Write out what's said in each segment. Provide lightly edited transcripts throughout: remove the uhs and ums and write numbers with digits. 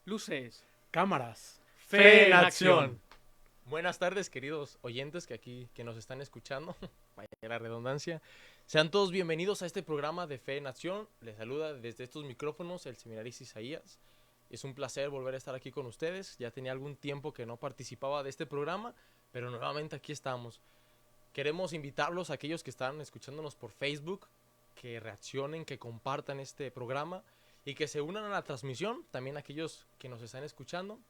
Luces. Cámaras. Fe en acción. Buenas tardes, queridos oyentes que nos están escuchando. Vaya la redundancia. Sean todos bienvenidos a este programa de Fe en Acción. Les saluda desde estos micrófonos el seminarista Isaías. Es un placer volver a estar aquí con ustedes. Ya tenía algún tiempo que no participaba de este programa, pero nuevamente aquí estamos. Queremos invitarlos a aquellos que están escuchándonos por Facebook, que reaccionen, que compartan este programa y que se unan a la transmisión. También aquellos que nos están escuchando,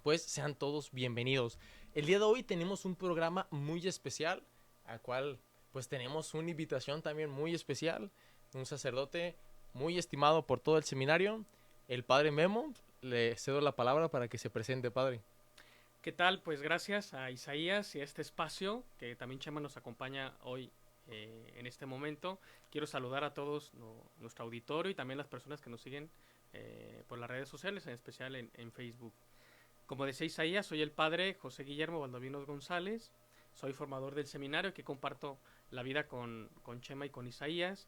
pues sean todos bienvenidos. El día de hoy tenemos un programa muy especial, al cual pues tenemos una invitación también muy especial, un sacerdote muy estimado por todo el seminario, el padre Memo. Le cedo la palabra para que se presente, padre. ¿Qué tal? Pues gracias a Isaías y a este espacio, que también Chema nos acompaña hoy en este momento. Quiero saludar a todos nuestro auditorio y también las personas que nos siguen por las redes sociales, en especial en Facebook. Como decía Isaías, soy el padre José Guillermo Valdovinos González. Soy formador del seminario, que comparto la vida con Chema y con Isaías.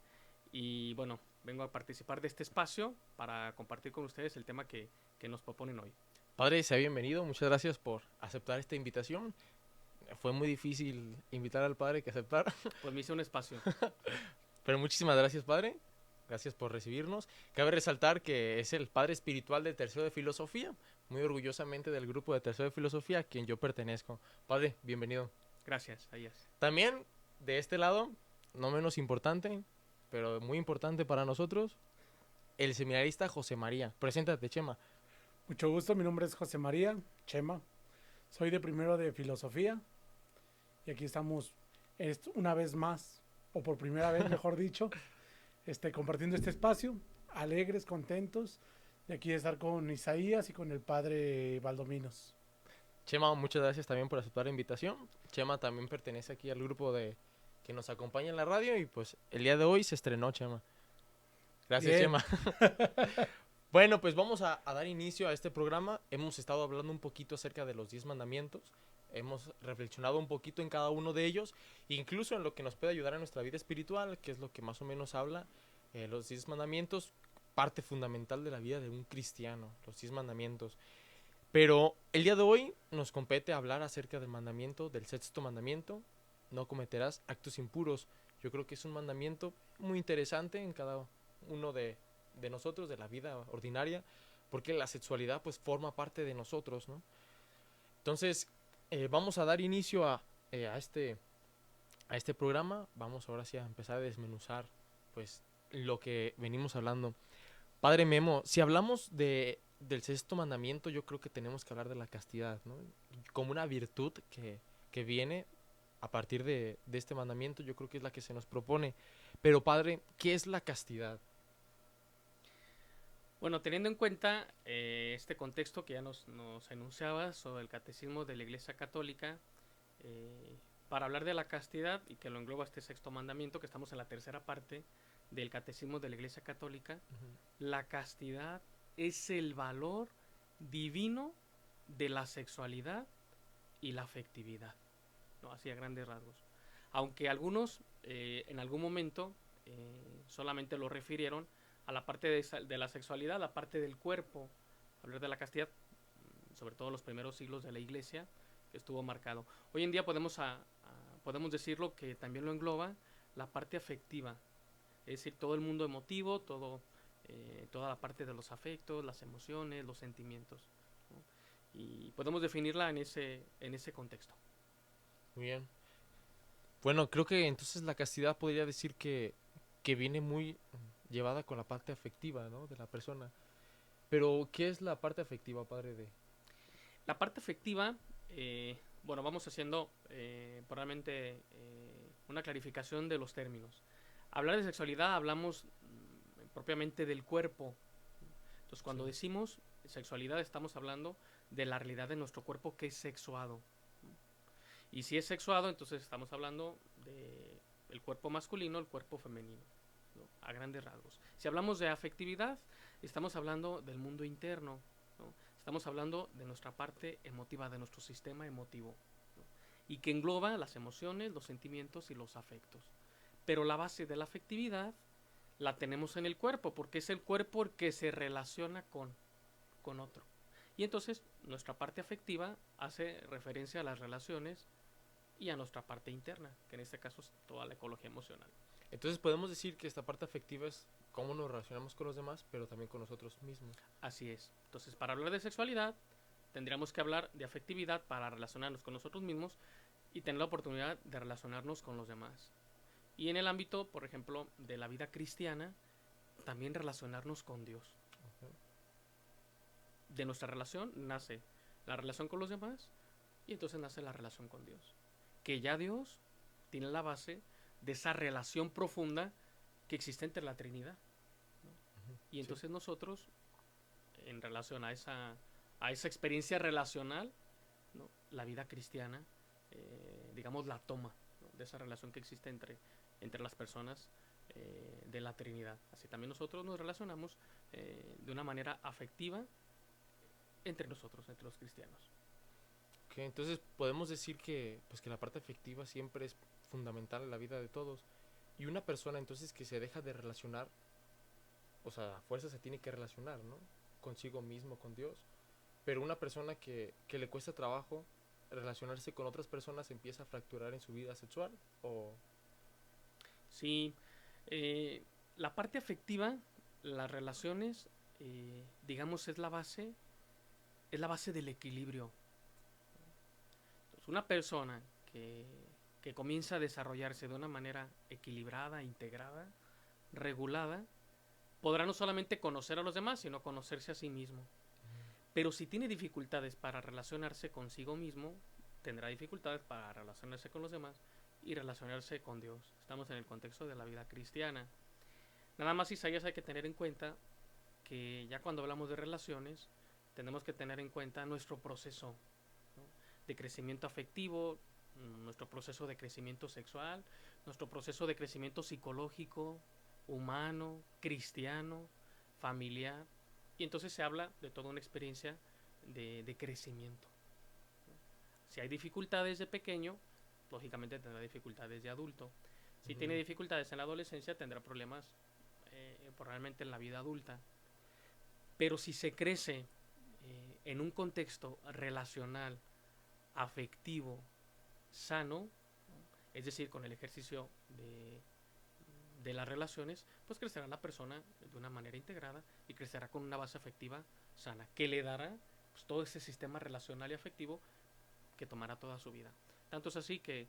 Y bueno, vengo a participar de este espacio para compartir con ustedes el tema que nos proponen hoy. Padre, sea bienvenido. Muchas gracias por aceptar esta invitación. Fue muy difícil invitar al padre que aceptara. Pues me hice un espacio. Pero muchísimas gracias, padre. Gracias por recibirnos. Cabe resaltar que es el padre espiritual de Tercero de Filosofía, muy orgullosamente del grupo de Tercero de Filosofía a quien yo pertenezco. Padre, bienvenido. Gracias, Isaías. También, de este lado, no menos importante, pero muy importante para nosotros, el seminarista José María. Preséntate, Chema. Mucho gusto, mi nombre es José María Chema. Soy de primero de filosofía. Y aquí estamos una vez más, o por primera vez, mejor dicho, compartiendo este espacio, alegres, contentos, de aquí de estar con Isaías y con el padre Valdominos. Chema, muchas gracias también por aceptar la invitación. Chema también pertenece aquí al grupo que nos acompaña en la radio y pues el día de hoy se estrenó, Chema. Gracias, Bien. Chema. Bueno, pues vamos a dar inicio a este programa. Hemos estado hablando un poquito acerca de los 10 mandamientos. Hemos reflexionado un poquito en cada uno de ellos, incluso en lo que nos puede ayudar en nuestra vida espiritual, que es lo que más o menos habla los 10 mandamientos, parte fundamental de la vida de un cristiano, los 10 mandamientos. Pero el día de hoy nos compete hablar acerca del mandamiento, del sexto mandamiento: no cometerás actos impuros. Yo creo que es un mandamiento muy interesante en cada uno de nosotros, de la vida ordinaria, porque la sexualidad pues forma parte de nosotros, ¿no? Entonces, vamos a dar inicio a este programa. Vamos ahora sí a empezar a desmenuzar pues lo que venimos hablando. Padre Memo, si hablamos del sexto mandamiento, yo creo que tenemos que hablar de la castidad, ¿no? Como una virtud que viene a partir de este mandamiento, yo creo que es la que se nos propone. Pero padre, ¿qué es la castidad? Bueno, teniendo en cuenta este contexto que ya nos enunciaba sobre el catecismo de la Iglesia Católica, para hablar de la castidad, y que lo engloba este sexto mandamiento, que estamos en la tercera parte del catecismo de la Iglesia Católica, la castidad es el valor divino de la sexualidad y la afectividad, ¿no? Así a grandes rasgos. Aunque algunos en algún momento solamente lo refirieron a la parte de la sexualidad, la parte del cuerpo. Hablar de la castidad, sobre todo en los primeros siglos de la Iglesia, estuvo marcado. Hoy en día podemos decirlo que también lo engloba la parte afectiva, es decir, todo el mundo emotivo, toda la parte de los afectos, las emociones, los sentimientos, ¿no? Y podemos definirla en ese contexto. Muy bien. Bueno, creo que entonces la castidad podría decir que viene muy llevada con la parte afectiva, ¿no?, de la persona. Pero, ¿qué es la parte afectiva, padre? La parte afectiva, bueno, vamos haciendo probablemente una clarificación de los términos. Hablar de sexualidad hablamos propiamente del cuerpo. Entonces, cuando decimos sexualidad, estamos hablando de la realidad de nuestro cuerpo que es sexuado. Y si es sexuado, entonces estamos hablando del cuerpo masculino, el cuerpo femenino, ¿no?, a grandes rasgos. Si hablamos de afectividad, estamos hablando del mundo interno, ¿no? Estamos hablando de nuestra parte emotiva, de nuestro sistema emotivo, ¿no?, y que engloba las emociones, los sentimientos y los afectos. Pero la base de la afectividad la tenemos en el cuerpo, porque es el cuerpo el que se relaciona con. con otro. Y entonces nuestra parte afectiva hace referencia a las relaciones y a nuestra parte interna, que en este caso es toda la ecología emocional. Entonces podemos decir que esta parte afectiva es cómo nos relacionamos con los demás, pero también con nosotros mismos. Así es. Entonces, para hablar de sexualidad, tendríamos que hablar de afectividad para relacionarnos con nosotros mismos y tener la oportunidad de relacionarnos con los demás. Y en el ámbito, por ejemplo, de la vida cristiana, también relacionarnos con Dios. Ok. De nuestra relación nace la relación con los demás y entonces nace la relación con Dios. Que ya Dios tiene la base de esa relación profunda que existe entre la Trinidad, ¿no? Y entonces Sí. nosotros, en relación a esa experiencia relacional, ¿no? La vida cristiana, digamos, la toma, ¿no? De esa relación que existe entre las personas de la Trinidad. Así también nosotros nos relacionamos de una manera afectiva entre nosotros, entre los cristianos. Ok, entonces podemos decir que, pues, que la parte afectiva siempre es fundamental en la vida de todos. Y una persona entonces que se deja de relacionar, o sea, a fuerza se tiene que relacionar, ¿no? Consigo mismo, con Dios. Pero una persona que le cuesta trabajo relacionarse con otras personas empieza a fracturar en su vida sexual. O Sí, la parte afectiva, las relaciones, digamos, es la base del equilibrio. Entonces, una persona que comienza a desarrollarse de una manera equilibrada, integrada, regulada, podrá no solamente conocer a los demás, sino conocerse a sí mismo. Pero si tiene dificultades para relacionarse consigo mismo, tendrá dificultades para relacionarse con los demás y relacionarse con Dios. Estamos en el contexto de la vida cristiana. Nada más, Isaías, hay que tener en cuenta que ya cuando hablamos de relaciones, tenemos que tener en cuenta nuestro proceso, ¿no? De crecimiento afectivo, nuestro proceso de crecimiento sexual, nuestro proceso de crecimiento psicológico, humano, cristiano, familiar. Y entonces se habla de toda una experiencia de crecimiento, ¿no? Si hay dificultades de pequeño, lógicamente tendrá dificultades de adulto. Si tiene dificultades en la adolescencia, tendrá problemas probablemente en la vida adulta. Pero si se crece en un contexto relacional, afectivo, sano, ¿no? Es decir, con el ejercicio de las relaciones, pues crecerá la persona de una manera integrada y crecerá con una base afectiva sana, que le dará pues, todo ese sistema relacional y afectivo que tomará toda su vida. Tanto es así que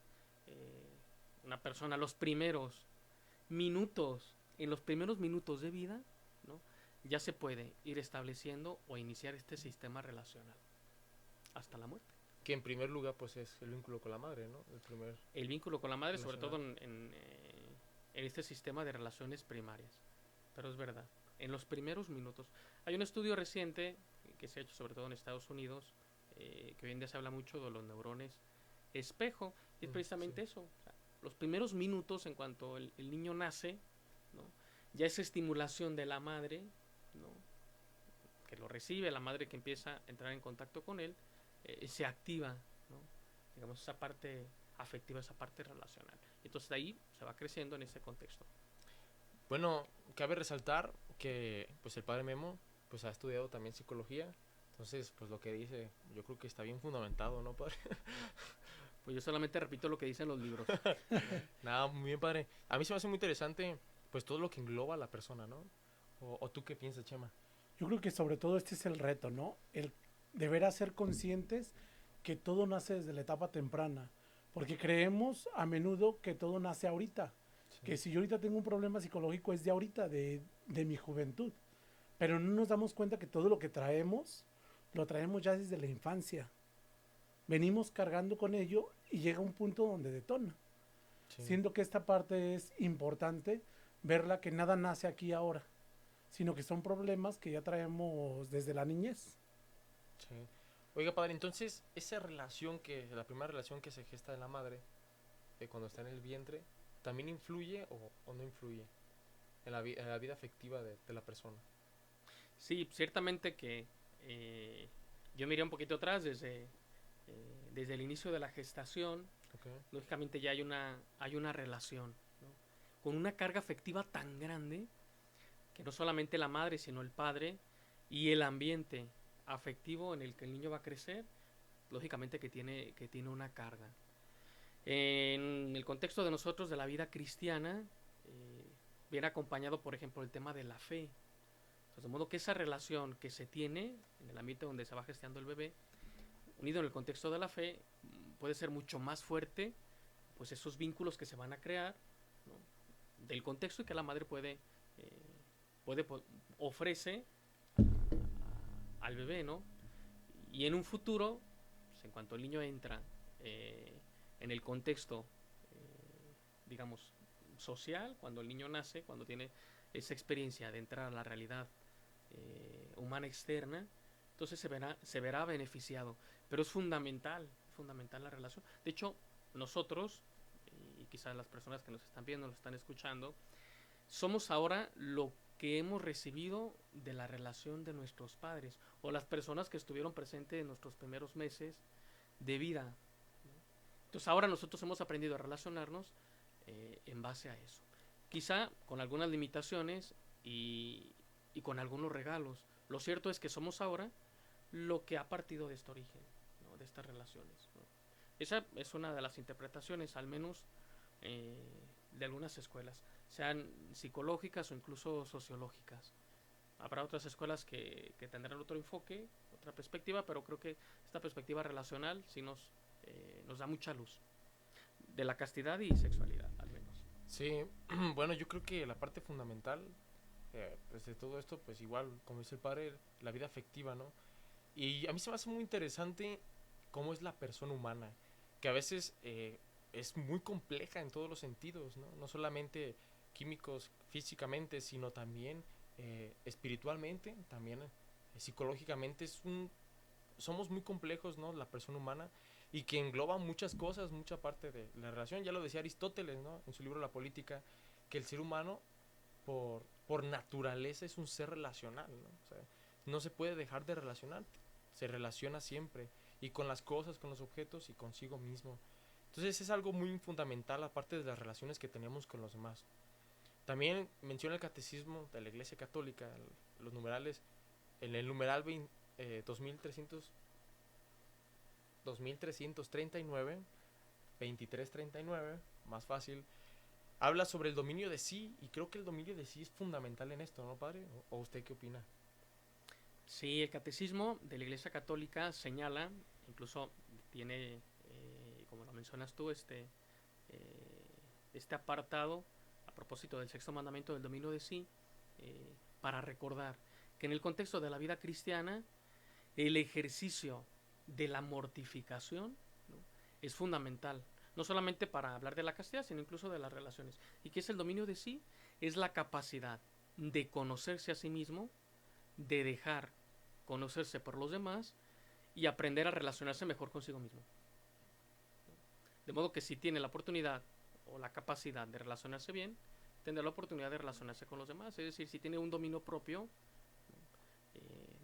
una persona, en los primeros minutos de vida, ¿no? Ya se puede ir estableciendo o iniciar este sistema relacional hasta la muerte. que en primer lugar, pues es el vínculo con la madre, ¿no? El vínculo con la madre, sobre todo Relacional. en este sistema de relaciones primarias. Pero es verdad, en los primeros minutos. Hay un estudio reciente que se ha hecho sobre todo en Estados Unidos, que hoy en día se habla mucho de los neurones espejo, y es precisamente Sí. eso. O sea, los primeros minutos en cuanto el niño nace, ¿no? Ya esa estimulación de la madre, ¿no? Que lo recibe, la madre que empieza a entrar en contacto con él, se activa, ¿no? Digamos, esa parte afectiva, esa parte relacional. Entonces de ahí se va creciendo en ese contexto. Bueno, cabe resaltar que pues el padre Memo pues ha estudiado también psicología. Entonces, pues lo que dice, yo creo que está bien fundamentado, ¿no, padre? Pues yo solamente repito lo que dicen los libros. Nada, muy bien, padre. A mí se me hace muy interesante pues todo lo que engloba a la persona, ¿no? O tú qué piensas, Chema. Yo creo que sobre todo este es el reto, ¿no? El deber ser conscientes que todo nace desde la etapa temprana. Porque creemos a menudo que todo nace ahorita. Que Sí. si yo ahorita tengo un problema psicológico es de ahorita, de mi juventud. Pero no nos damos cuenta que todo lo que traemos, lo traemos ya desde la infancia. Venimos cargando con ello y llega un punto donde detona. Sí. Siendo que esta parte es importante verla que nada nace aquí ahora, sino que son problemas que ya traemos desde la niñez. Sí. Oiga, padre, entonces, la primera relación que se gesta en la madre, cuando está en el vientre, ¿también influye o no influye en la vida afectiva de la persona? Sí, ciertamente que yo miré un poquito atrás desde el inicio de la gestación. Ok. Lógicamente ya hay una relación, ¿no? Con una carga afectiva tan grande que no solamente la madre, sino el padre y el ambiente afectivo en el que el niño va a crecer, lógicamente que tiene una carga. En el contexto de nosotros, de la vida cristiana, viene acompañado, por ejemplo, el tema de la fe. Entonces, de modo que esa relación que se tiene en el ambiente donde se va gestando el bebé, unido en el contexto de la fe, puede ser mucho más fuerte, pues esos vínculos que se van a crear, ¿no? Del contexto y que la madre ofrece al bebé, ¿no? Y en un futuro, pues, en cuanto el niño entra en el contexto, digamos, social, cuando el niño nace, cuando tiene esa experiencia de entrar a la realidad humana externa, entonces se verá beneficiado. Pero es fundamental la relación. De hecho, nosotros, y quizás las personas que nos están viendo, nos están escuchando, somos ahora lo que hemos recibido de la relación de nuestros padres o las personas que estuvieron presentes en nuestros primeros meses de vida. Entonces ahora nosotros hemos aprendido a relacionarnos en base a eso. Quizá con algunas limitaciones y con algunos regalos. Lo cierto es que somos ahora lo que ha partido de este origen, ¿no? De estas relaciones, ¿no? Esa es una de las interpretaciones, al menos de algunas escuelas, sean psicológicas o incluso sociológicas. Habrá otras escuelas que tendrán otro enfoque, otra perspectiva, pero creo que esta perspectiva relacional sí nos da mucha luz de la castidad y sexualidad, al menos. Sí, bueno, yo creo que la parte fundamental pues de todo esto, pues igual, como dice el padre, la vida afectiva, ¿no? Y a mí se me hace muy interesante cómo es la persona humana, que a veces es muy compleja en todos los sentidos, ¿no? No solamente químicos, físicamente, sino también espiritualmente, también psicológicamente. Somos muy complejos, ¿no? La persona humana, y que engloba muchas cosas, mucha parte de la relación. Ya lo decía Aristóteles, ¿no? En su libro La Política, que el ser humano por naturaleza es un ser relacional, ¿no? O sea, no se puede dejar de relacionar, se relaciona siempre, y con las cosas, con los objetos y consigo mismo. Entonces es algo muy fundamental, aparte de las relaciones que tenemos con los demás. También menciona el catecismo de la Iglesia Católica, los numerales, en el numeral 2300, 2339, 2339, más fácil, habla sobre el dominio de sí, y creo que el dominio de sí es fundamental en esto, ¿no, padre? ¿O usted qué opina? Sí, el catecismo de la Iglesia Católica señala, incluso tiene, como lo mencionas tú, este apartado a propósito del sexto mandamiento del dominio de sí, para recordar que en el contexto de la vida cristiana, el ejercicio de la mortificación, ¿no? Es fundamental, no solamente para hablar de la castidad, sino incluso de las relaciones. ¿Y qué es el dominio de sí? Es la capacidad de conocerse a sí mismo, de dejar conocerse por los demás y aprender a relacionarse mejor consigo mismo. De modo que si tiene la oportunidad o la capacidad de relacionarse bien, tendrá la oportunidad de relacionarse con los demás. Es decir, si tiene un dominio propio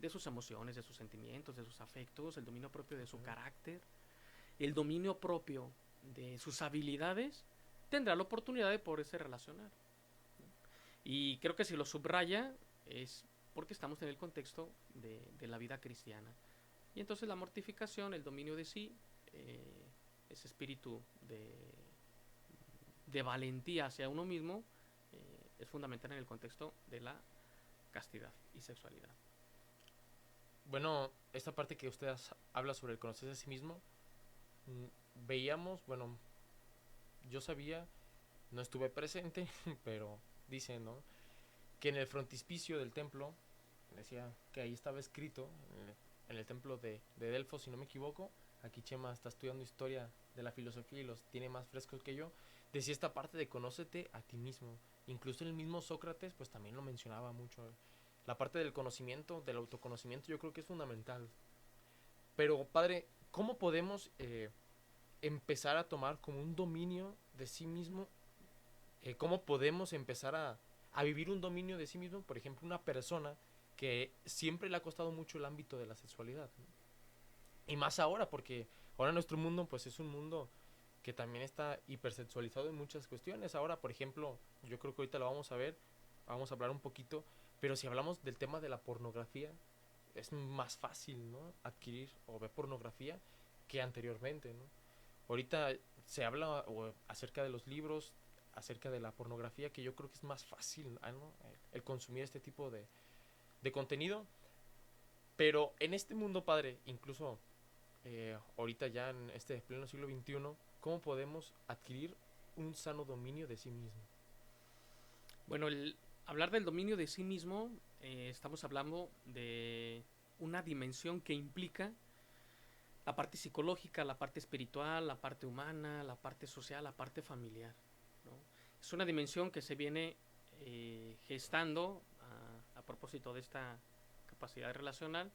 de sus emociones, de sus sentimientos, de sus afectos, el dominio propio de su carácter, el dominio propio de sus habilidades, tendrá la oportunidad de poderse relacionar. Y creo que si lo subraya es porque estamos en el contexto de la vida cristiana. Y entonces la mortificación, el dominio de sí, ese espíritu de valentía hacia uno mismo, es fundamental en el contexto de la castidad y sexualidad. Bueno, esta parte que usted habla sobre el conocerse a sí mismo, veíamos, bueno, yo sabía, no estuve presente, pero dice, ¿no? Que en el frontispicio del templo, decía que ahí estaba escrito, en el templo de Delfos, si no me equivoco, aquí Chema está estudiando historia de la filosofía y los tiene más frescos que yo, decía esta parte de conócete a ti mismo. Incluso el mismo Sócrates, pues también lo mencionaba mucho. La parte del conocimiento, del autoconocimiento, yo creo que es fundamental. Pero, padre, ¿cómo podemos empezar a tomar como un dominio de sí mismo? ¿Cómo podemos empezar a vivir un dominio de sí mismo? Por ejemplo, una persona que siempre le ha costado mucho el ámbito de la sexualidad, ¿no? Y más ahora, porque ahora nuestro mundo pues es un mundo que también está hipersexualizado en muchas cuestiones. Ahora, por ejemplo, yo creo que ahorita lo vamos a ver, vamos a hablar un poquito, pero si hablamos del tema de la pornografía, es más fácil, ¿no? Adquirir o ver pornografía que anteriormente, ¿no? Ahorita se habla acerca de los libros, acerca de la pornografía, que yo creo que es más fácil, ¿no? El consumir este tipo de contenido. Pero en este mundo, padre, incluso ahorita ya en este pleno siglo XXI, ¿cómo podemos adquirir un sano dominio de sí mismo? Bueno, el hablar del dominio de sí mismo, estamos hablando de una dimensión que implica la parte psicológica, la parte espiritual, la parte humana, la parte social, la parte familiar, ¿no? Es una dimensión que se viene gestando a propósito de esta capacidad relacional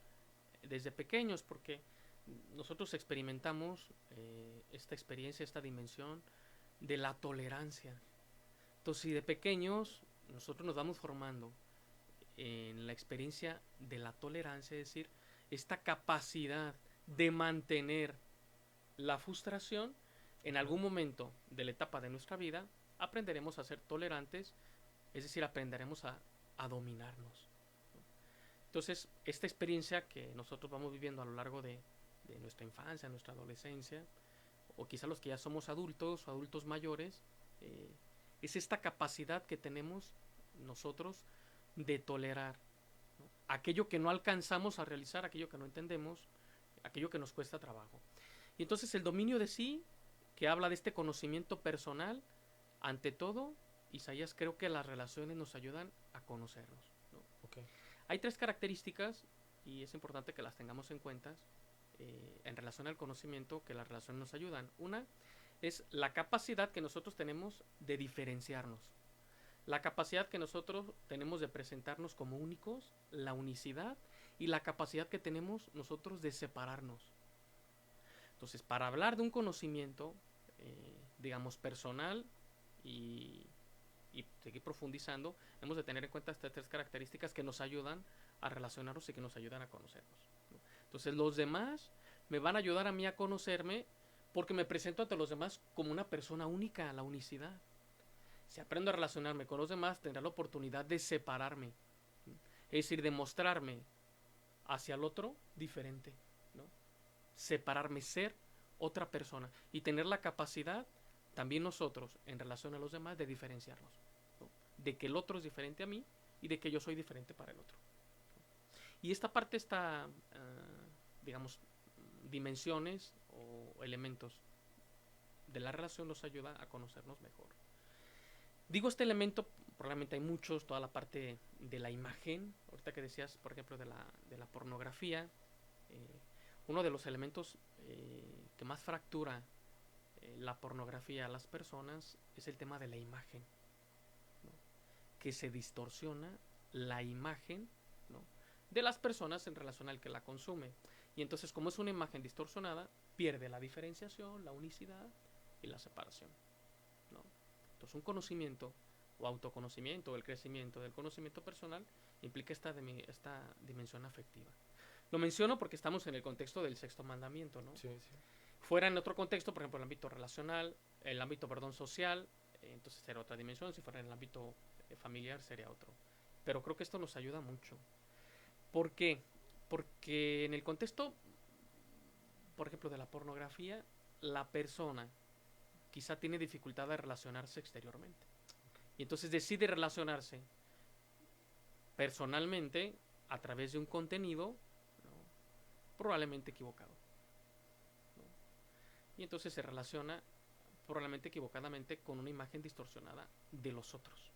desde pequeños, porque nosotros experimentamos esta experiencia, esta dimensión de la tolerancia. Entonces, si de pequeños nosotros nos vamos formando en la experiencia de la tolerancia, es decir, esta capacidad de mantener la frustración, en algún momento de la etapa de nuestra vida aprenderemos a ser tolerantes, es decir, aprenderemos a dominarnos. Entonces, esta experiencia que nosotros vamos viviendo a lo largo de nuestra infancia, nuestra adolescencia, o quizá los que ya somos adultos o adultos mayores, es esta capacidad que tenemos nosotros de tolerar, ¿no? Aquello que no alcanzamos a realizar, aquello que no entendemos, aquello que nos cuesta trabajo. Y entonces el dominio de sí, que habla de este conocimiento personal, ante todo, Isaías, creo que las relaciones nos ayudan a conocernos, ¿no? Okay. Hay 3 características, y es importante que las tengamos en cuenta, en relación al conocimiento, que las relaciones nos ayudan. Una es la capacidad que nosotros tenemos de diferenciarnos, la capacidad que nosotros tenemos de presentarnos como únicos, la unicidad, y la capacidad que tenemos nosotros de separarnos. Entonces, para hablar de un conocimiento, digamos, personal y seguir profundizando, hemos de tener en cuenta estas 3 características que nos ayudan a relacionarnos y que nos ayudan a conocernos, ¿no? Entonces, los demás me van a ayudar a mí a conocerme porque me presento ante los demás como una persona única, la unicidad. Si aprendo a relacionarme con los demás, tendré la oportunidad de separarme, ¿no? Es decir, de mostrarme hacia el otro diferente, ¿no? Separarme, ser otra persona y tener la capacidad también nosotros en relación a los demás de diferenciarnos, ¿no? De que el otro es diferente a mí y de que yo soy diferente para el otro. Y esta parte, digamos, dimensiones o elementos de la relación nos ayuda a conocernos mejor. Digo este elemento, probablemente hay muchos, toda la parte de la imagen, ahorita que decías, por ejemplo, de la pornografía, uno de los elementos que más fractura la pornografía a las personas es el tema de la imagen, ¿no? Que se distorsiona la imagen, ¿no?, de las personas en relación al que la consume. Y entonces, como es una imagen distorsionada, pierde la diferenciación, la unicidad y la separación, ¿no? Entonces, un conocimiento o autoconocimiento o el crecimiento del conocimiento personal implica esta dimensión afectiva. Lo menciono porque estamos en el contexto del 6º mandamiento, ¿no? Sí, sí. Fuera en otro contexto, por ejemplo, el ámbito relacional, el ámbito, social, entonces sería otra dimensión. Si fuera en el ámbito familiar, sería otro. Pero creo que esto nos ayuda mucho. ¿Por qué? Porque en el contexto, por ejemplo, de la pornografía, la persona quizá tiene dificultad de relacionarse exteriormente. Y entonces decide relacionarse personalmente a través de un contenido, ¿no?, probablemente equivocado, ¿no? Y entonces se relaciona probablemente equivocadamente con una imagen distorsionada de los otros.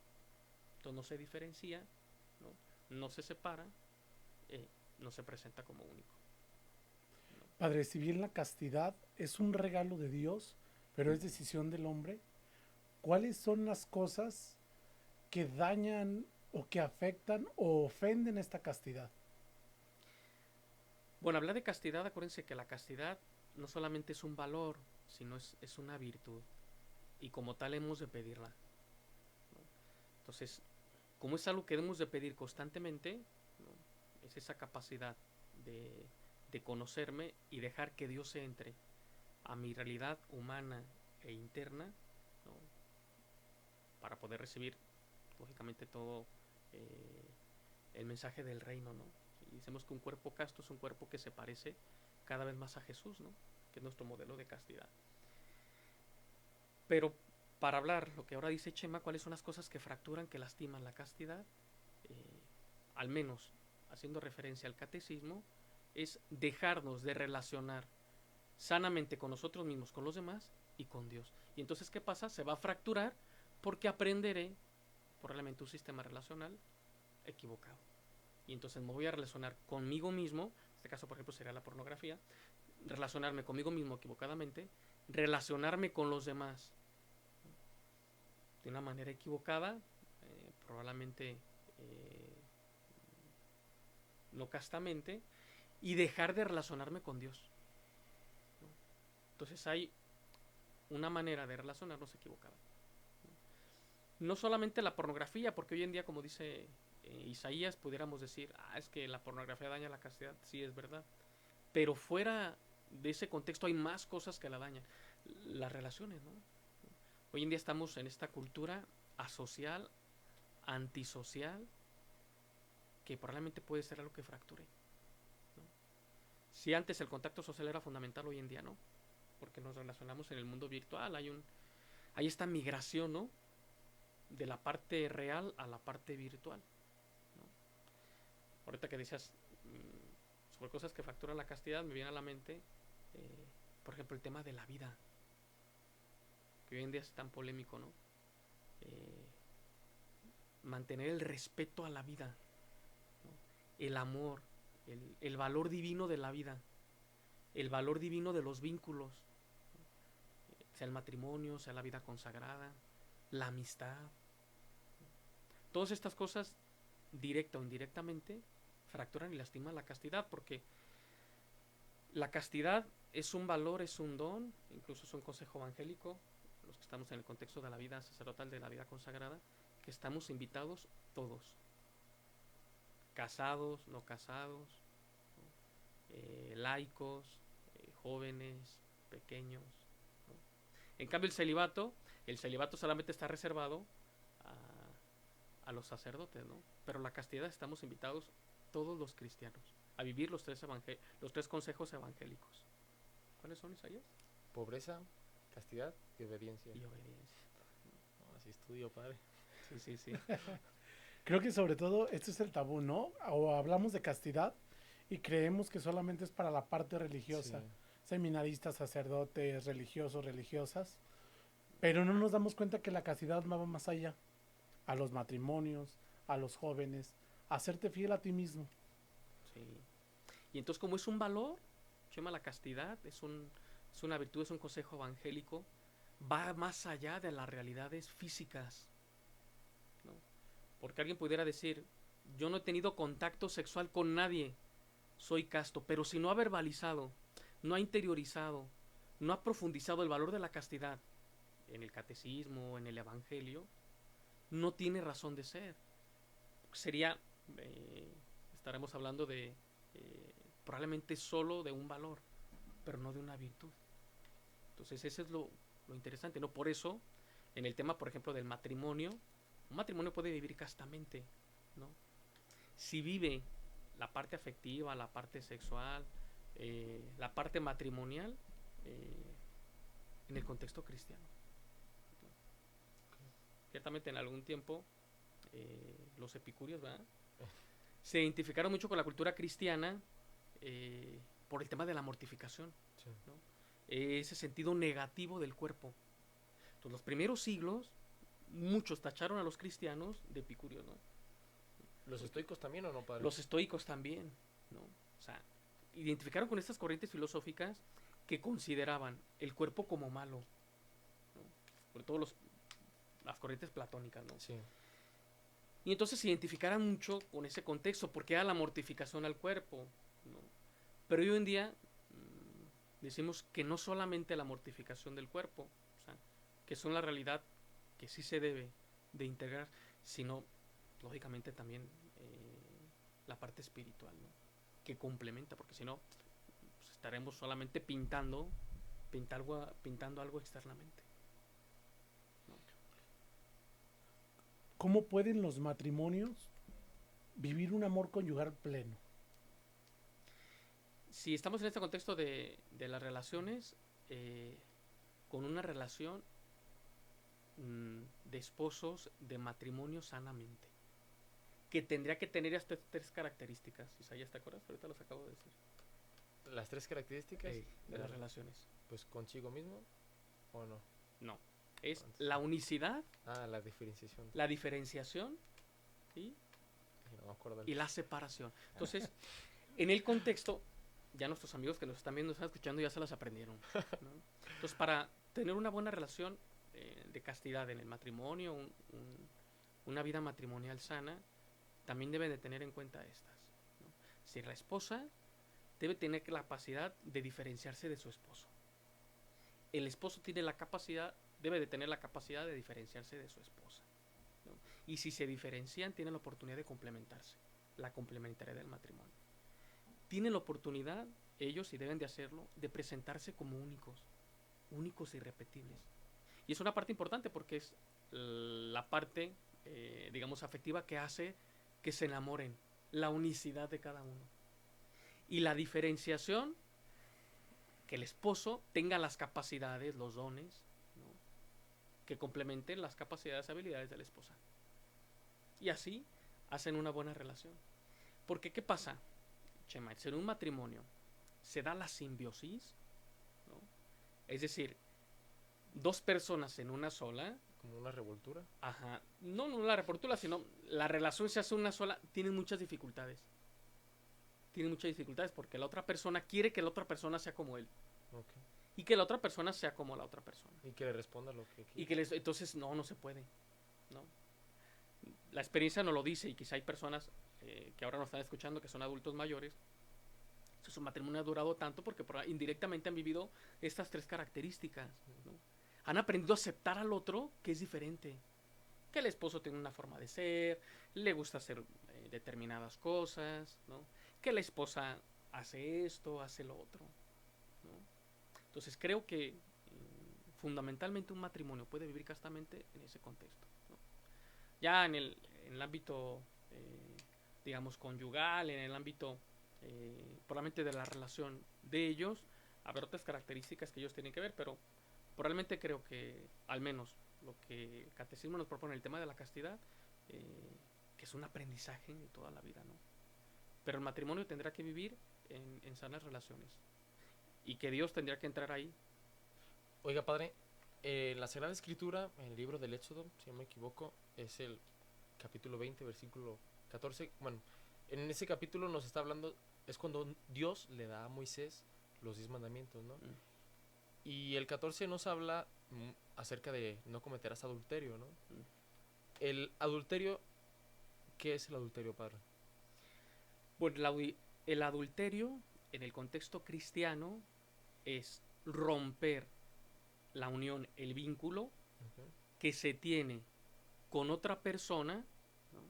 Entonces no se diferencia, no se separa, no se presenta como único, ¿no? Padre, si bien la castidad es un regalo de Dios, pero es decisión del hombre, ¿cuáles son las cosas que dañan o que afectan o ofenden esta castidad? Bueno, hablar de castidad, acuérdense que la castidad no solamente es un valor, sino es una virtud. Y como tal hemos de pedirla, ¿no? Entonces, como es algo que debemos de pedir constantemente, ¿no?, es esa capacidad de conocerme y dejar que Dios entre a mi realidad humana e interna, ¿no?, para poder recibir, lógicamente, todo el mensaje del reino, ¿no? Y decimos que un cuerpo casto es un cuerpo que se parece cada vez más a Jesús, ¿no? Que es nuestro modelo de castidad. Pero para hablar, lo que ahora dice Chema, cuáles son las cosas que fracturan, que lastiman la castidad, al menos haciendo referencia al catecismo, es dejarnos de relacionar sanamente con nosotros mismos, con los demás y con Dios. Y entonces, ¿qué pasa? Se va a fracturar porque aprenderé probablemente un sistema relacional equivocado. Y entonces me voy a relacionar conmigo mismo, en este caso por ejemplo sería la pornografía, relacionarme conmigo mismo equivocadamente, relacionarme con los demás de una manera equivocada, probablemente no castamente, y dejar de relacionarme con Dios. Entonces hay una manera de relacionarnos equivocada. No solamente la pornografía, porque hoy en día, como dice Isaías, pudiéramos decir, es que la pornografía daña la castidad, sí es verdad, pero fuera de ese contexto hay más cosas que la dañan. Las relaciones, ¿no? Hoy en día estamos en esta cultura asocial, antisocial, que probablemente puede ser algo que fracture, ¿no? Si antes el contacto social era fundamental, hoy en día no, porque nos relacionamos en el mundo virtual, hay esta migración, ¿no? De la parte real a la parte virtual, ¿no? Ahorita que decías sobre cosas que fracturan la castidad, me viene a la mente, por ejemplo, el tema de la vida, que hoy en día es tan polémico, ¿no? Mantener el respeto a la vida, ¿no? El amor, el valor divino de la vida, el valor divino de los vínculos, ¿no? Sea el matrimonio, sea la vida consagrada, la amistad. Todas estas cosas, directa o indirectamente, fracturan y lastiman la castidad, porque la castidad es un valor, es un don, incluso es un consejo evangélico, los que estamos en el contexto de la vida sacerdotal, de la vida consagrada, que estamos invitados todos, casados, no casados, ¿no? Laicos, jóvenes, pequeños, ¿no? En cambio el celibato solamente está reservado a los sacerdotes, ¿no? Pero la castidad estamos invitados todos los cristianos a vivir los tres consejos evangélicos. ¿Cuáles son, Isaías? Pobreza, castidad y obediencia. Y obediencia. No, así estudio, padre. Sí, sí, sí. Creo que sobre todo esto es el tabú, ¿no? O hablamos de castidad y creemos que solamente es para la parte religiosa. Sí. Seminaristas, sacerdotes, religiosos, religiosas. Pero no nos damos cuenta que la castidad va más allá. A los matrimonios, a los jóvenes, a hacerte fiel a ti mismo. Sí. Y entonces, como es un valor, Chema, la castidad es una virtud, es un consejo evangélico, va más allá de las realidades físicas, ¿no? Porque alguien pudiera decir, yo no he tenido contacto sexual con nadie, soy casto, pero si no ha verbalizado, no ha interiorizado, no ha profundizado el valor de la castidad en el catecismo, en el evangelio, no tiene razón de ser. Sería, estaremos hablando de probablemente solo de un valor, pero no de una virtud. Entonces ese es lo interesante, ¿no? Por eso, en el tema, por ejemplo, del matrimonio, un matrimonio puede vivir castamente, ¿no? Si vive la parte afectiva, la parte sexual, la parte matrimonial, en el contexto cristiano, ¿no? Ciertamente en algún tiempo los epicúreos, ¿verdad?, se identificaron mucho con la cultura cristiana por el tema de la mortificación, Sí. ¿no? Ese sentido negativo del cuerpo. Entonces, los primeros siglos, muchos tacharon a los cristianos de epicúreos, ¿no? ¿Los estoicos también o no, padre? Los estoicos también, ¿no? O sea, identificaron con estas corrientes filosóficas que consideraban el cuerpo como malo, ¿no? Sobre todo las corrientes platónicas, ¿no? Sí. Y entonces se identificaran mucho con ese contexto, porque era la mortificación al cuerpo, ¿no? Pero hoy en día decimos que no solamente la mortificación del cuerpo, o sea, que es una realidad que sí se debe de integrar, sino lógicamente también la parte espiritual, ¿no?, que complementa, porque si no pues estaremos solamente pintando algo externamente, ¿no? ¿Cómo pueden los matrimonios vivir un amor conyugal pleno? si estamos en este contexto de las relaciones, con una relación de esposos, de matrimonio sanamente, que tendría que tener estas tres características. Isaías, ¿te acuerdas? Ahorita los acabo de decir. Las tres características De las relaciones. Pues consigo mismo o no. No. Es la unicidad, La diferenciación. la diferenciación, ¿sí? No me acuerdo Y la separación. Entonces, en el contexto, ya nuestros amigos que nos están viendo, nos están escuchando, ya se las aprendieron, ¿no? Entonces, para tener una buena relación de castidad en el matrimonio, una vida matrimonial sana, también deben de tener en cuenta estas, ¿no? Si la esposa debe tener la capacidad de diferenciarse de su esposo. El esposo tiene la capacidad, debe de tener la capacidad de diferenciarse de su esposa, ¿no? Y si se diferencian, tienen la oportunidad de complementarse, la complementariedad del matrimonio. Tienen la oportunidad, ellos, y deben de hacerlo, de presentarse como únicos e irrepetibles. Y es una parte importante porque es la parte, digamos, afectiva que hace que se enamoren, la unicidad de cada uno. Y la diferenciación, que el esposo tenga las capacidades, los dones, ¿no? Que complementen las capacidades y habilidades de la esposa. Y así hacen una buena relación. Porque, ¿qué pasa, Chema? En un matrimonio se da la simbiosis, ¿no? Es decir, dos personas en una sola. Como una revoltura. Ajá. No la revoltura, sino la relación se hace una sola. Tienen muchas dificultades. Tienen muchas dificultades porque la otra persona quiere que la otra persona sea como él. Okay. Y que la otra persona sea como la otra persona. Y que le responda lo que quiere. Y que entonces no se puede, ¿no? La experiencia nos lo dice, y quizá hay personas que ahora nos están escuchando que son adultos mayores. Su matrimonio ha durado tanto porque indirectamente han vivido estas tres características, ¿no? Han aprendido a aceptar al otro que es diferente. Que el esposo tiene una forma de ser, le gusta hacer determinadas cosas, ¿no? Que la esposa hace esto, hace lo otro, ¿no? Entonces creo que fundamentalmente un matrimonio puede vivir castamente en ese contexto, ¿no? Ya en el ámbito, digamos, conyugal, en el ámbito probablemente de la relación de ellos, habrá otras características que ellos tienen que ver, pero probablemente creo que al menos lo que el catecismo nos propone, el tema de la castidad, que es un aprendizaje de toda la vida, ¿no? Pero el matrimonio tendrá que vivir en sanas relaciones y que Dios tendrá que entrar ahí. Oiga, padre, en la Sagrada Escritura, en el libro del Éxodo, si no me equivoco, es el capítulo 20, versículo 14. Bueno, en ese capítulo nos está hablando, es cuando Dios le da a Moisés los 10 mandamientos, ¿no? Y el 14 nos habla acerca de no cometerás adulterio, ¿no? El adulterio, ¿qué es el adulterio, padre? Bueno, el adulterio en el contexto cristiano es romper la unión, el vínculo que se tiene con otra persona, ¿no?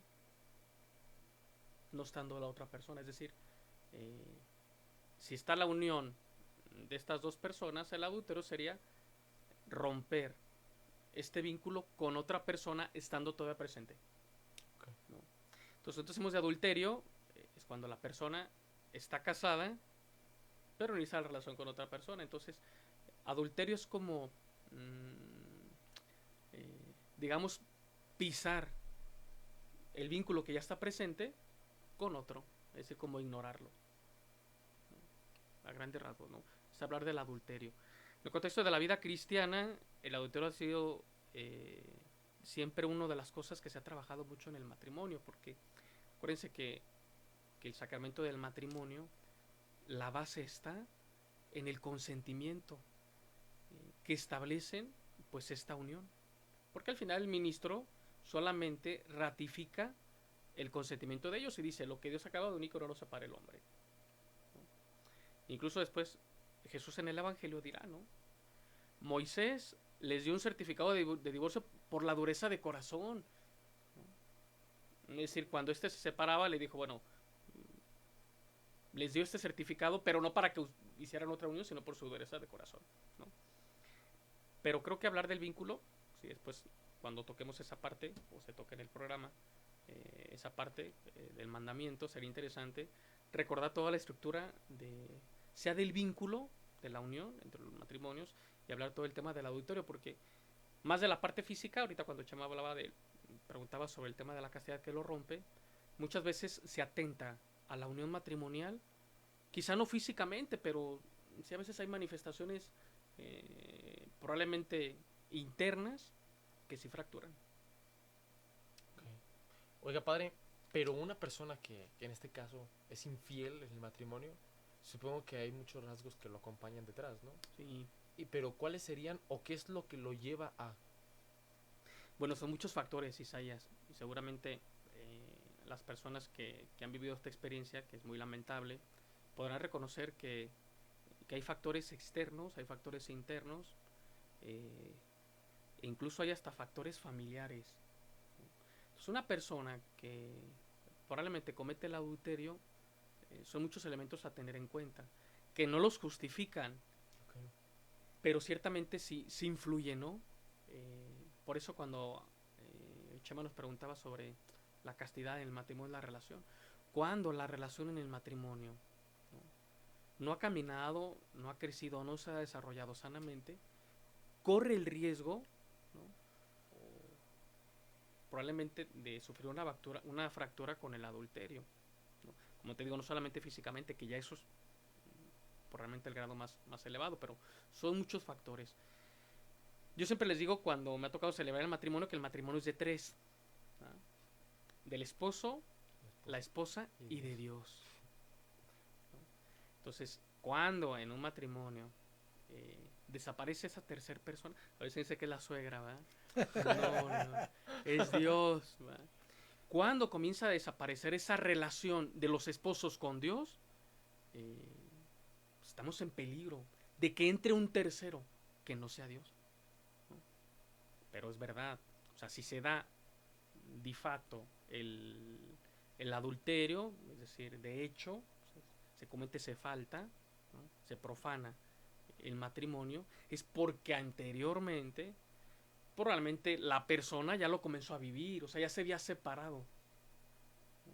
No estando la otra persona. Es decir, si está la unión de estas dos personas, el adulterio sería romper este vínculo con otra persona estando todavía presente, ¿no? Entonces, nosotros decimos de adulterio, es cuando la persona está casada, pero no inicia la relación con otra persona. Entonces, adulterio es como, digamos, pisar el vínculo que ya está presente con otro, es decir, como ignorarlo, ¿no? A grandes rasgos, ¿no? Es hablar del adulterio. En el contexto de la vida cristiana, el adulterio ha sido siempre una de las cosas que se ha trabajado mucho en el matrimonio, porque acuérdense que el sacramento del matrimonio, la base está en el consentimiento que establecen pues esta unión, porque al final el ministro solamente ratifica el consentimiento de ellos y dice: lo que Dios acaba de unir, no lo separe el hombre, ¿no? Incluso después Jesús en el Evangelio dirá, ¿no? Moisés les dio un certificado de divorcio por la dureza de corazón, ¿no? Es decir, cuando se separaba, le dijo, bueno, les dio este certificado, pero no para que hicieran otra unión, sino por su dureza de corazón, ¿no? Pero creo que hablar del vínculo, si después cuando toquemos esa parte, o se toque en el programa, esa parte del mandamiento, sería interesante recordar toda la estructura sea del vínculo, de la unión entre los matrimonios, y hablar todo el tema del adulterio, porque más de la parte física, ahorita cuando Chema preguntaba sobre el tema de la castidad que lo rompe, muchas veces se atenta a la unión matrimonial, quizá no físicamente, pero sí a veces hay manifestaciones probablemente internas que sí fracturan. Ok. Oiga, padre, pero una persona que en este caso es infiel en el matrimonio, supongo que hay muchos rasgos que lo acompañan detrás, ¿no? Sí. Pero ¿cuáles serían o qué es lo que lo lleva a? Bueno, son muchos factores, Isaías, y seguramente las personas que han vivido esta experiencia, que es muy lamentable, podrán reconocer que hay factores externos, hay factores internos, e incluso hay hasta factores familiares. Entonces, una persona que probablemente comete el adulterio, son muchos elementos a tener en cuenta, que no los justifican, Ok. pero ciertamente sí influyen, ¿no? Por eso cuando Chema nos preguntaba sobre la castidad en el matrimonio y la relación, cuando la relación en el matrimonio no ha caminado, no ha crecido, no se ha desarrollado sanamente, corre el riesgo, ¿no? Probablemente de sufrir una fractura con el adulterio, ¿no? Como te digo, no solamente físicamente, que ya eso es probablemente el grado más elevado, pero son muchos factores. Yo siempre les digo cuando me ha tocado celebrar el matrimonio que el matrimonio es de tres, ¿no? Del esposo, la esposa y de Dios. Entonces, cuando en un matrimonio desaparece esa tercera persona, a veces dice que es la suegra, ¿verdad? No, es Dios, ¿verdad? Cuando comienza a desaparecer esa relación de los esposos con Dios, eh, estamos en peligro de que entre un tercero que no sea Dios, ¿no? Pero es verdad, o sea, si se da de facto el adulterio, es decir, de hecho, se comete esa falta, ¿no? Se profana el matrimonio, es porque anteriormente probablemente la persona ya lo comenzó a vivir, o sea, ya se había separado, ¿no?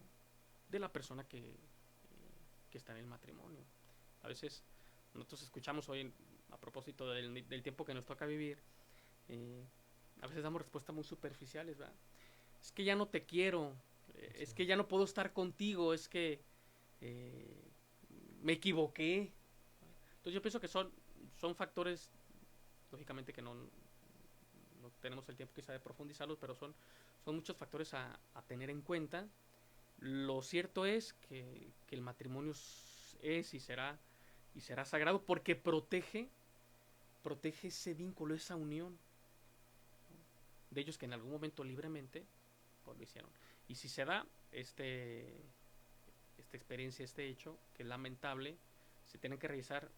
De la persona que está en el matrimonio. A veces nosotros escuchamos hoy, a propósito del tiempo que nos toca vivir, a veces damos respuestas muy superficiales, ¿verdad? Es que ya no te quiero, es que ya no puedo estar contigo, es que eh, me equivoqué. Entonces yo pienso que son factores, lógicamente que no tenemos el tiempo quizá de profundizarlos, pero son muchos factores a tener en cuenta. Lo cierto es que el matrimonio es y será sagrado porque protege ese vínculo, esa unión de ellos que en algún momento libremente pues, lo hicieron. Y si se da esta experiencia, este hecho, que es lamentable, se tienen que revisar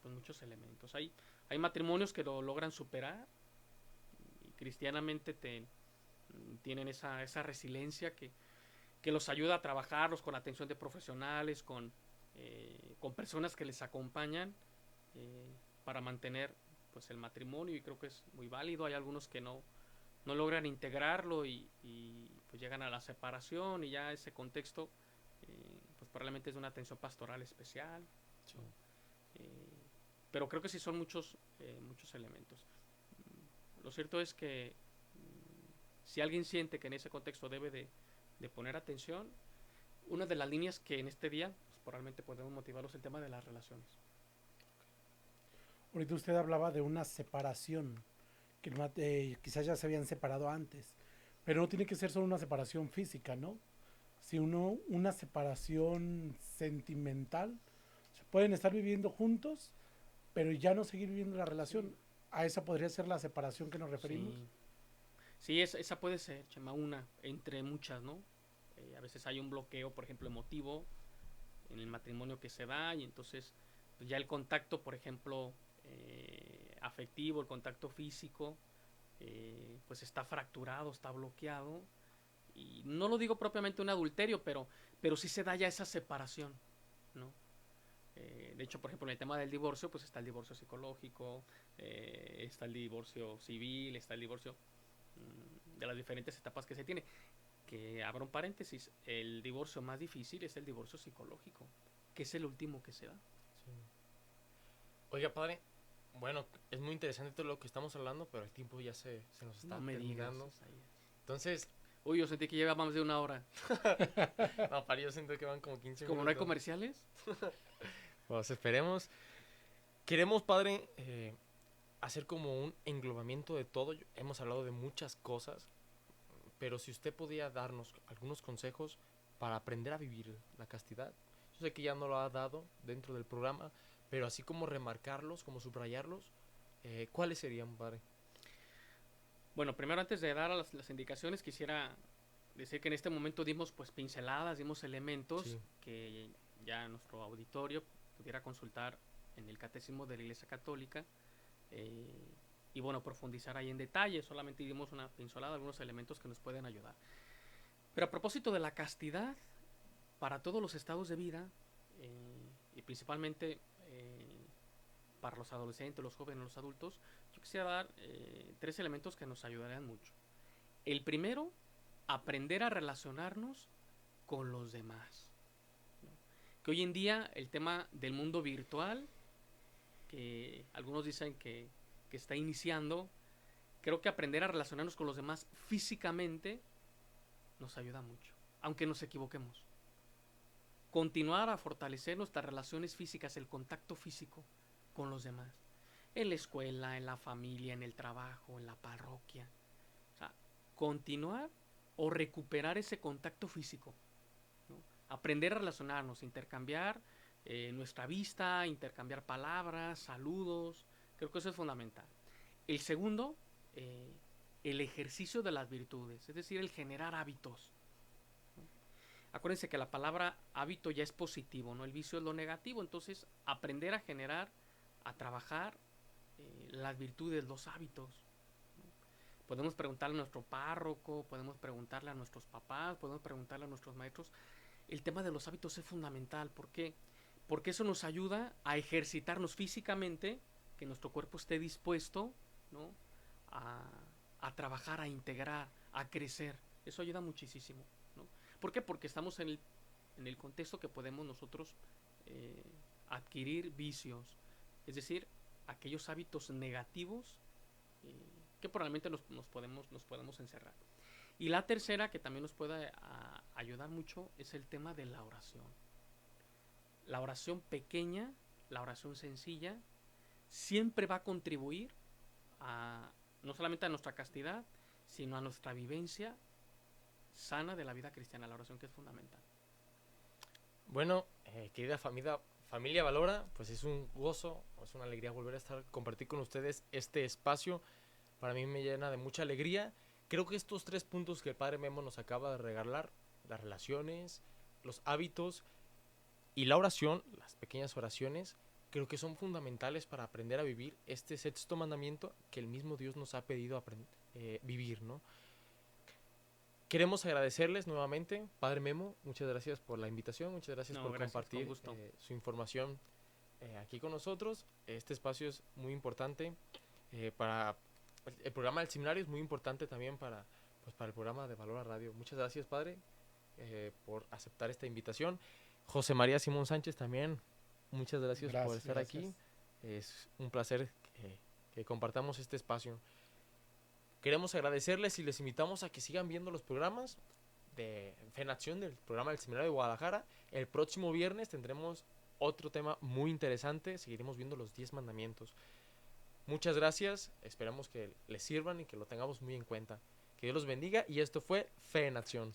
pues muchos elementos. Hay matrimonios que lo logran superar y cristianamente tienen esa resiliencia que los ayuda a trabajarlos con atención de profesionales, con personas que les acompañan para mantener pues el matrimonio, y creo que es muy válido. Hay algunos que no logran integrarlo y pues llegan a la separación, y ya ese contexto pues probablemente es de una atención pastoral especial, Sí. ¿no? Pero creo que sí son muchos elementos. Lo cierto es que si alguien siente que en ese contexto debe de poner atención, una de las líneas que en este día pues, probablemente podemos motivarlos es el tema de las relaciones. Ahorita usted hablaba de una separación, que quizás ya se habían separado antes, pero no tiene que ser solo una separación física, ¿no? Si una separación sentimental, o sea, pueden estar viviendo juntos, pero ya no seguir viviendo la relación. Sí. A esa podría ser la separación que nos referimos. Sí, sí, esa puede ser, Chema, una entre muchas, ¿no? A veces hay un bloqueo, por ejemplo, emotivo en el matrimonio que se da, y entonces pues ya el contacto, por ejemplo, afectivo, el contacto físico, pues está fracturado, está bloqueado. Y no lo digo propiamente un adulterio, pero sí se da ya esa separación, ¿no? De hecho, por ejemplo, en el tema del divorcio, pues está el divorcio psicológico, está el divorcio civil, está el divorcio de las diferentes etapas que se tiene. Que abro un paréntesis, el divorcio más difícil es el divorcio psicológico. que es el último que se va. Sí. Oiga, padre, bueno, es muy interesante todo lo que estamos hablando, pero el tiempo ya se nos está No me digas, terminando. Isaías. Entonces, Uy, yo sentí que lleva más de una hora. no, para yo siento que van como 15 Como no hay minutos. comerciales, Pues esperemos. Queremos, padre, hacer como un englobamiento de todo. Hemos hablado de muchas cosas, pero si usted podía darnos algunos consejos para aprender a vivir la castidad. Yo sé que ya no lo ha dado dentro del programa, pero así como remarcarlos, como subrayarlos, ¿cuáles serían, padre? bueno, primero antes de dar las indicaciones, quisiera decir que en este momento dimos pues pinceladas, dimos elementos Sí. que ya nuestro auditorio pudiera consultar en el Catecismo de la Iglesia Católica y bueno, profundizar ahí en detalle. Solamente dimos una pincelada, algunos elementos que nos pueden ayudar. Pero a propósito de la castidad, para todos los estados de vida y principalmente para los adolescentes, los jóvenes, los adultos, yo quisiera dar 3 elementos que nos ayudarían mucho. El primero, aprender a relacionarnos con los demás, ¿no? Que hoy en día el tema del mundo virtual, que algunos dicen que está iniciando, creo que aprender a relacionarnos con los demás físicamente nos ayuda mucho, aunque nos equivoquemos. Continuar a fortalecer nuestras relaciones físicas, el contacto físico con los demás. En la escuela, en la familia, en el trabajo, en la parroquia. O sea, continuar o recuperar ese contacto físico, ¿no? Aprender a relacionarnos, intercambiar nuestra vista, intercambiar palabras, saludos. Creo que eso es fundamental. El segundo, el ejercicio de las virtudes, es decir, el generar hábitos. Acuérdense que la palabra hábito ya es positivo, ¿no? El vicio es lo negativo, entonces aprender a generar, a trabajar las virtudes, los hábitos, ¿no? Podemos preguntarle a nuestro párroco, podemos preguntarle a nuestros papás, podemos preguntarle a nuestros maestros. El tema de los hábitos es fundamental. ¿Por qué? Porque eso nos ayuda a ejercitarnos físicamente, que nuestro cuerpo esté dispuesto, ¿no? a trabajar, a integrar, a crecer. Eso ayuda muchísimo, ¿no? ¿Por qué? Porque estamos en el contexto que podemos nosotros adquirir vicios, es decir, aquellos hábitos negativos que probablemente nos podemos encerrar. Y la tercera, que también nos puede ayudar mucho, es el tema de la oración. La oración pequeña, la oración sencilla, siempre va a contribuir no solamente a nuestra castidad, sino a nuestra vivencia sana de la vida cristiana, la oración, que es fundamental. Bueno, querida familia Valora, pues es un gozo, es una alegría volver a compartir con ustedes este espacio. Para mí me llena de mucha alegría. Creo que estos 3 puntos que el Padre Memo nos acaba de regalar, las relaciones, los hábitos y la oración, las pequeñas oraciones, creo que son fundamentales para aprender a vivir este 6.º mandamiento que el mismo Dios nos ha pedido vivir, ¿no? Queremos agradecerles nuevamente, Padre Memo, muchas gracias por la invitación, muchas gracias por compartir su información aquí con nosotros. Este espacio es muy importante para el programa del seminario, es muy importante también para el programa de Valora Radio. Muchas gracias, Padre, por aceptar esta invitación. José María Simón Sánchez también, muchas gracias por estar aquí. Es un placer que compartamos este espacio. Queremos agradecerles y les invitamos a que sigan viendo los programas de Fe en Acción, del programa del Seminario de Guadalajara. El próximo viernes tendremos otro tema muy interesante. Seguiremos viendo los 10 mandamientos. Muchas gracias. Esperamos que les sirvan y que lo tengamos muy en cuenta. Que Dios los bendiga. Y esto fue Fe en Acción.